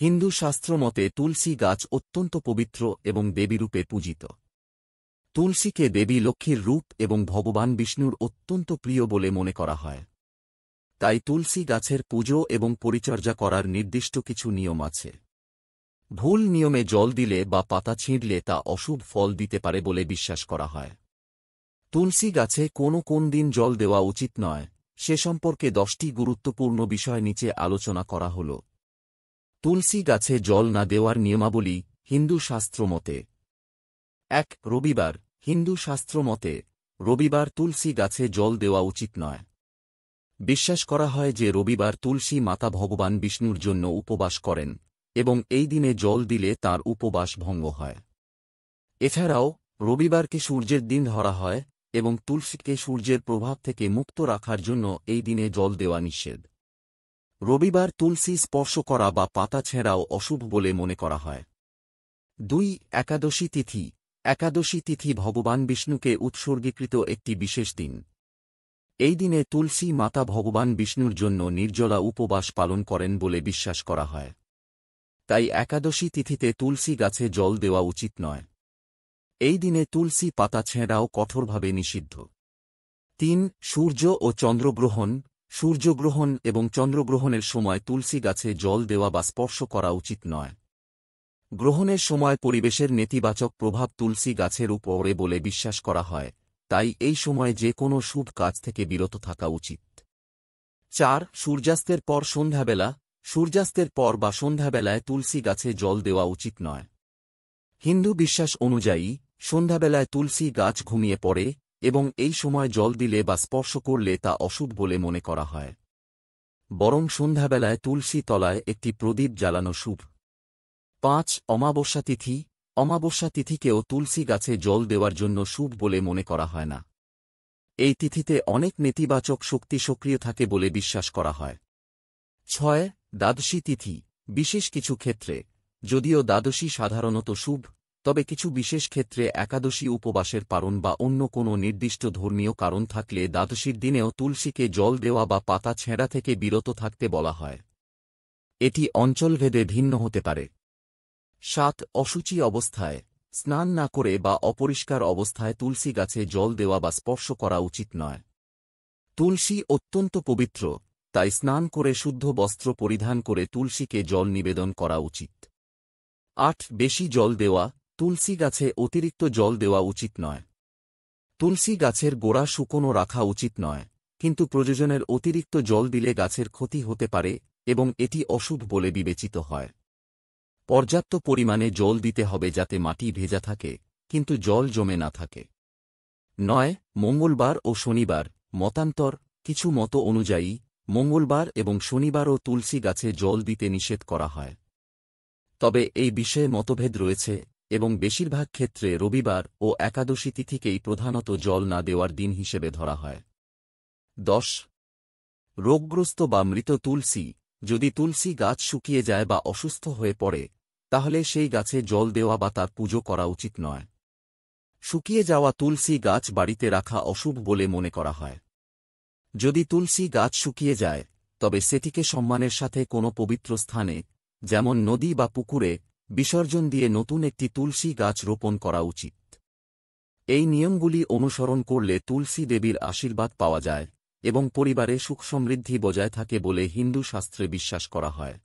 হিন্দু শাস্ত্র মতে তুলসী গাছ অত্যন্ত পবিত্র এবং দেবীরূপে পূজিত। তুলসীকে দেবী লক্ষ্মীর রূপ এবং ভগবান বিষ্ণুর অত্যন্ত প্রিয় বলে মনে করা হয়। তাই তুলসী গাছের পুজো এবং পরিচর্যা করার নির্দিষ্ট কিছু নিয়ম আছে। ভুল নিয়মে জল দিলে বা পাতা ছিঁড়লে তা অশুভ ফল দিতে পারে বলে বিশ্বাস করা হয়। তুলসী গাছে কোন দিন জল দেওয়া উচিত নয়, সে সম্পর্কে 10টি গুরুত্বপূর্ণ বিষয় নিচে আলোচনা করা হল। তুলসী গাছে জল না দেওয়ার নিয়মাবলী হিন্দু শাস্ত্র মতে। 1. রবিবার। হিন্দু শাস্ত্র মতে রবিবার তুলসী গাছে জল দেওয়া উচিত নয়। বিশ্বাস করা হয় যে রবিবার তুলসী মাতা ভগবান বিষ্ণুর জন্য উপবাস করেন এবং এই দিনে জল দিলে তার উপবাস ভঙ্গ হয়। এছাড়াও রবিবারকে সূর্যের দিন ধরা হয় এবং তুলসীকে সূর্যের প্রভাব থেকে মুক্ত রাখার জন্য এই দিনে জল দেওয়া নিষেধ। রবিবার তুলসী স্পর্শ করা বা পাতা ছেঁড়াও অশুভ বলে মনে করা হয়। 2. একাদশী তিথি। একাদশী তিথি ভগবান বিষ্ণুকে উৎসর্গীকৃত একটি বিশেষ দিন। এই দিনে তুলসী মাতা ভগবান বিষ্ণুর জন্য নির্জলা উপবাস পালন করেন বলে বিশ্বাস করা হয়। তাই একাদশী তিথিতে তুলসী গাছে জল দেওয়া উচিত নয়। এই দিনে তুলসী পাতা ছেঁড়াও কঠোরভাবে নিষিদ্ধ। 3. সূর্য ও চন্দ্রগ্রহণ। সূর্যগ্রহণ এবং চন্দ্রগ্রহণের সময় তুলসী গাছে জল দেওয়া বা স্পর্শ করা উচিত নয়। গ্রহণের সময় পরিবেশের নেতিবাচক প্রভাব তুলসী গাছের উপরে বলে বিশ্বাস করা হয়, তাই এই সময় যে কোনো শুভ কাজ থেকে বিরত থাকা উচিত। 4. সূর্যাস্তের পর সন্ধ্যাবেলা। সূর্যাস্তের পর বা সন্ধ্যাবেলায় তুলসী গাছে জল দেওয়া উচিত নয়। হিন্দু বিশ্বাস অনুযায়ী সন্ধ্যাবেলায় তুলসী গাছ ঘুমিয়ে পড়ে এবং এই সময় জল দিলে বা স্পর্শ করলে তা অশুভ বলে মনে করা হয়। বরং সন্ধ্যাবেলায় তুলসী তলায় একটি প্রদীপ জ্বালানো শুভ। 5. অমাবস্যা তিথি। অমাবস্যা তিথিকেও তুলসী গাছে জল দেওয়ার জন্য শুভ বলে মনে করা হয় না। এই তিথিতে অনেক নেতিবাচক শক্তি সক্রিয় থাকে বলে বিশ্বাস করা হয়। 6. দ্বাদশী তিথি। বিশেষ কিছু ক্ষেত্রে, যদিও দ্বাদশী সাধারণত শুভ, তবে কিছু বিশেষ ক্ষেত্রে একাদশী উপবাসের পারণ বা অন্য কোনো নির্দিষ্ট ধর্মীয় কারণ থাকলে দ্বাদশীর দিনেও তুলসীকে জল দেওয়া বা পাতা ছেঁড়া থেকে বিরত থাকতে বলা হয়। এটি অঞ্চলভেদে ভিন্ন হতে পারে। 7. অশুচি অবস্থায়। স্নান না করে বা অপরিষ্কার অবস্থায় তুলসী গাছে জল দেওয়া বা স্পর্শ করা উচিত নয়। তুলসী অত্যন্ত পবিত্র, তাই স্নান করে শুদ্ধ বস্ত্র পরিধান করে তুলসীকে জল নিবেদন করা উচিত। 8. বেশি জল দেওয়া। তুলসী গাছে অতিরিক্ত জল দেওয়া উচিত নয়। তুলসী গাছের গোড়া শুকনো রাখা উচিত নয়, কিন্তু প্রয়োজনের অতিরিক্ত জল দিলে গাছের ক্ষতি হতে পারে এবং এটি অশুভ বলে বিবেচিত হয়। পর্যাপ্ত পরিমাণে জল দিতে হবে যাতে মাটি ভেজা থাকে, কিন্তু জল জমে না থাকে। 9. মঙ্গলবার ও শনিবার। মতান্তর। কিছু মত অনুযায়ী মঙ্গলবার এবং শনিবারও তুলসী গাছে জল দিতে নিষেধ করা হয়। তবে এই বিষয়ে মতভেদ রয়েছে এবং বেশিরভাগ ক্ষেত্রে রবিবার ও একাদশী তিথিকেই প্রধানত জল না দেওয়ার দিন হিসেবে ধরা হয়। 10. রোগগ্রস্ত বা মৃত তুলসী। যদি তুলসী গাছ শুকিয়ে যায় বা অসুস্থ হয়ে পড়ে, তাহলে সেই গাছে জল দেওয়া বা তার পুজো করা উচিত নয়। শুকিয়ে যাওয়া তুলসী গাছ বাড়িতে রাখা অশুভ বলে মনে করা হয়। যদি তুলসী গাছ শুকিয়ে যায়, তবে সেটিকে সম্মানের সাথে কোনো পবিত্র স্থানে, যেমন নদী বা পুকুরে, বিসর্জন দিয়ে নতুন একটি তুলসী গাছ রোপণ করা উচিত। এই নিয়মগুলি অনুসরণ করলে তুলসী দেবীর আশীর্বাদ পাওয়া যায় এবং পরিবারে সুখ সমৃদ্ধি বজায় থাকে বলে হিন্দু শাস্ত্রে বিশ্বাস করা হয়।